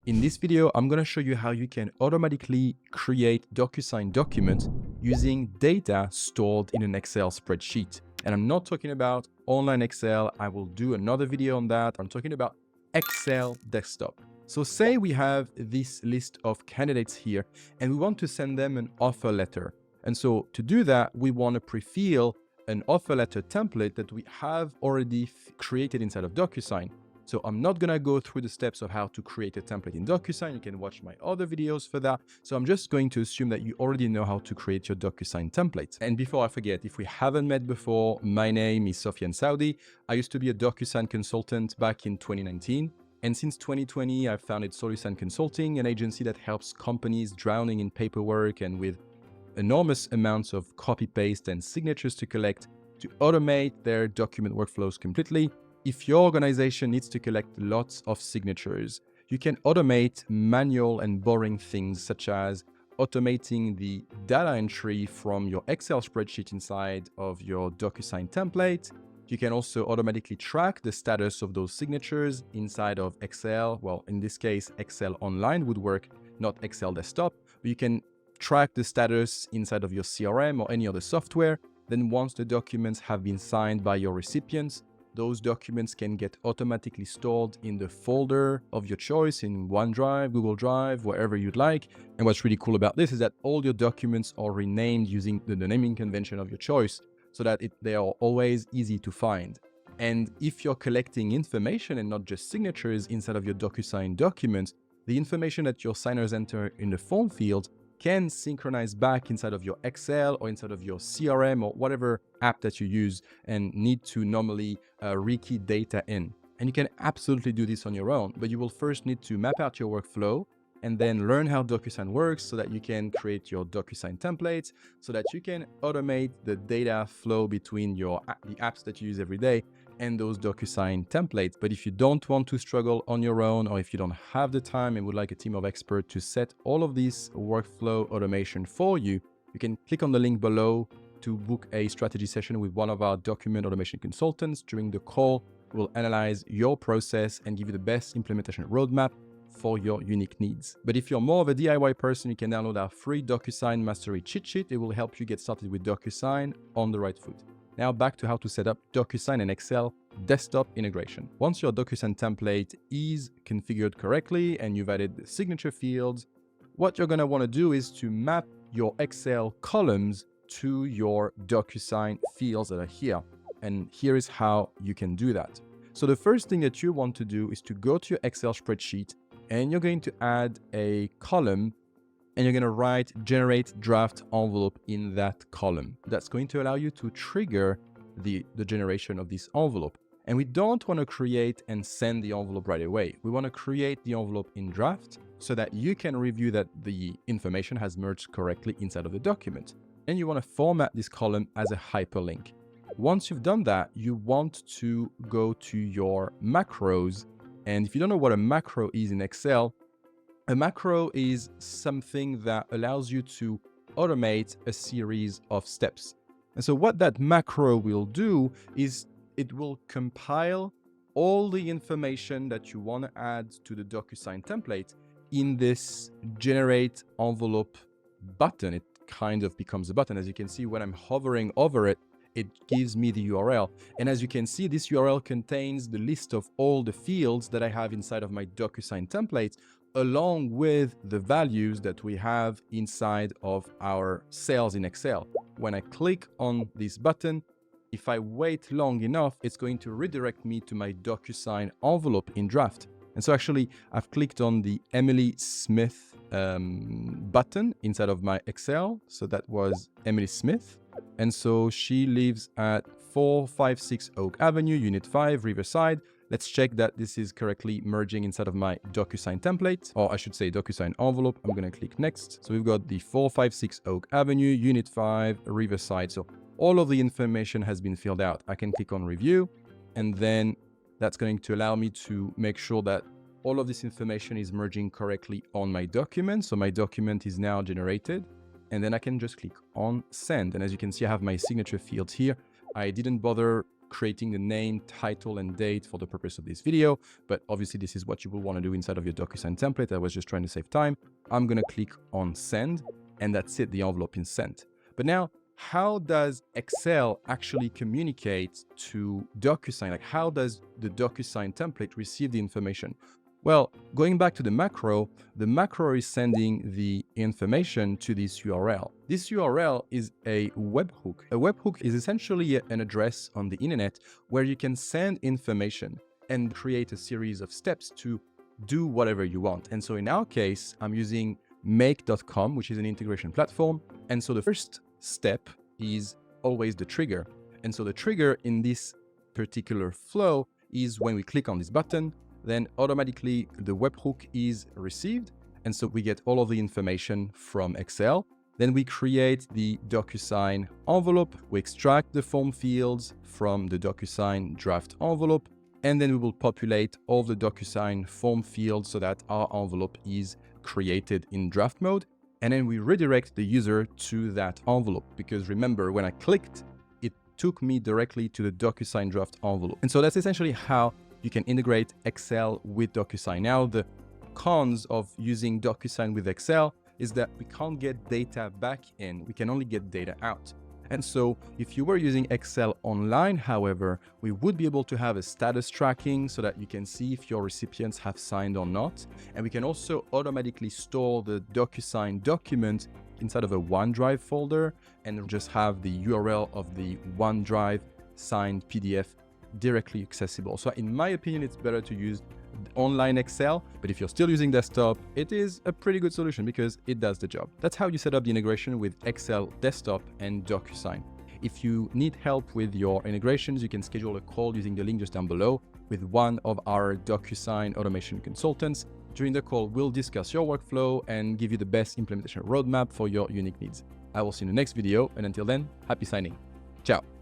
In this video, I'm going to show you how you can automatically create Docusign documents using data stored in an Excel spreadsheet. And I'm not talking about online Excel. I will do another video on that. I'm talking about Excel desktop. So say we have this list of candidates here and we want to send them an offer letter. And so to do that, we want to pre-fill an offer letter template that we have already created inside of Docusign. So I'm not going to go through the steps of how to create a template in Docusign. You can watch my other videos for that. So I'm just going to assume that you already know how to create your Docusign template. And before I forget, if we haven't met before, my name is Sofiane Saudi. I used to be a Docusign consultant back in 2019. And since 2020, I've founded Solusign Consulting, an agency that helps companies drowning in paperwork and with enormous amounts of copy-paste and signatures to collect to automate their document workflows completely. If your organization needs to collect lots of signatures, you can automate manual and boring things such as automating the data entry from your Excel spreadsheet inside of your Docusign template. You can also automatically track the status of those signatures inside of Excel. Well, in this case, Excel Online would work, not Excel Desktop. But you can track the status inside of your CRM or any other software. Then once the documents have been signed by your recipients, those documents can get automatically stored in the folder of your choice in OneDrive, Google Drive, wherever you'd like. And what's really cool about this is that all your documents are renamed using the naming convention of your choice so that they are always easy to find. And if you're collecting information and not just signatures inside of your Docusign documents, the information that your signers enter in the form field can synchronize back inside of your Excel or inside of your CRM or whatever app that you use and need to normally rekey data in. And you can absolutely do this on your own, but you will first need to map out your workflow and then learn how Docusign works so that you can create your Docusign templates, so that you can automate the data flow between the apps that you use every day and those Docusign templates. But if you don't want to struggle on your own, or if you don't have the time and would like a team of experts to set all of this workflow automation for you, you can click on the link below to book a strategy session with one of our document automation consultants. During the call, we'll analyze your process and give you the best implementation roadmap for your unique needs. But if you're more of a DIY person, you can download our free Docusign Mastery cheat sheet. It will help you get started with Docusign on the right foot. Now back to how to set up Docusign and Excel desktop integration. Once your Docusign template is configured correctly and you've added the signature fields, what you're going to want to do is to map your Excel columns to your Docusign fields that are here. And here is how you can do that. So the first thing that you want to do is to go to your Excel spreadsheet and you're going to add a column and you're going to write generate draft envelope in that column. That's going to allow you to trigger the generation of this envelope. And we don't want to create and send the envelope right away. We want to create the envelope in draft so that you can review that the information has merged correctly inside of the document. And you want to format this column as a hyperlink. Once you've done that, you want to go to your macros. And if you don't know what a macro is in Excel, a macro is something that allows you to automate a series of steps. And so what that macro will do is it will compile all the information that you want to add to the Docusign template in this generate envelope button. It kind of becomes a button. As you can see, when I'm hovering over it, it gives me the URL. And as you can see, this URL contains the list of all the fields that I have inside of my Docusign template, along with the values that we have inside of our cells in Excel. When I click on this button, if I wait long enough, it's going to redirect me to my Docusign envelope in draft. And so actually, I've clicked on the Emily Smith button inside of my Excel. So that was Emily Smith. And so she lives at 456 Oak Avenue, Unit 5, Riverside. Let's check that this is correctly merging inside of my Docusign template, or I should say Docusign envelope. I'm going to click next. So we've got the 456 Oak Avenue, Unit 5, Riverside. So all of the information has been filled out. I can click on review, and then that's going to allow me to make sure that all of this information is merging correctly on my document. So my document is now generated, and then I can just click on send. And as you can see, I have my signature fields here. I didn't bother creating the name, title, and date for the purpose of this video. But obviously this is what you will want to do inside of your Docusign template. I was just trying to save time. I'm going to click on send, and that's it. The envelope is sent. But now, how does Excel actually communicate to Docusign? Like, how does the Docusign template receive the information? Well, going back to the macro is sending the information to this URL. This URL is a webhook. A webhook is essentially an address on the internet where you can send information and create a series of steps to do whatever you want. And so in our case, I'm using make.com, which is an integration platform. And so the first step is always the trigger. And so the trigger in this particular flow is when we click on this button, then automatically the webhook is received. And so we get all of the information from Excel. Then we create the Docusign envelope. We extract the form fields from the Docusign draft envelope. And then we will populate all the Docusign form fields so that our envelope is created in draft mode. And then we redirect the user to that envelope. Because remember, when I clicked, it took me directly to the Docusign draft envelope. And so that's essentially how you can integrate Excel with Docusign. Now, the cons of using Docusign with Excel is that we can't get data back in, we can only get data out. And so if you were using Excel online, however, we would be able to have a status tracking so that you can see if your recipients have signed or not. And we can also automatically store the Docusign document inside of a OneDrive folder and just have the URL of the OneDrive signed PDF directly accessible. So in my opinion, it's better to use online Excel, but if you're still using desktop, it is a pretty good solution because it does the job. That's how you set up the integration with Excel desktop and Docusign. If you need help with your integrations, you can schedule a call using the link just down below with one of our Docusign automation consultants. During the call, we'll discuss your workflow and give you the best implementation roadmap for your unique needs. I will see you in the next video, and until then, happy signing. Ciao.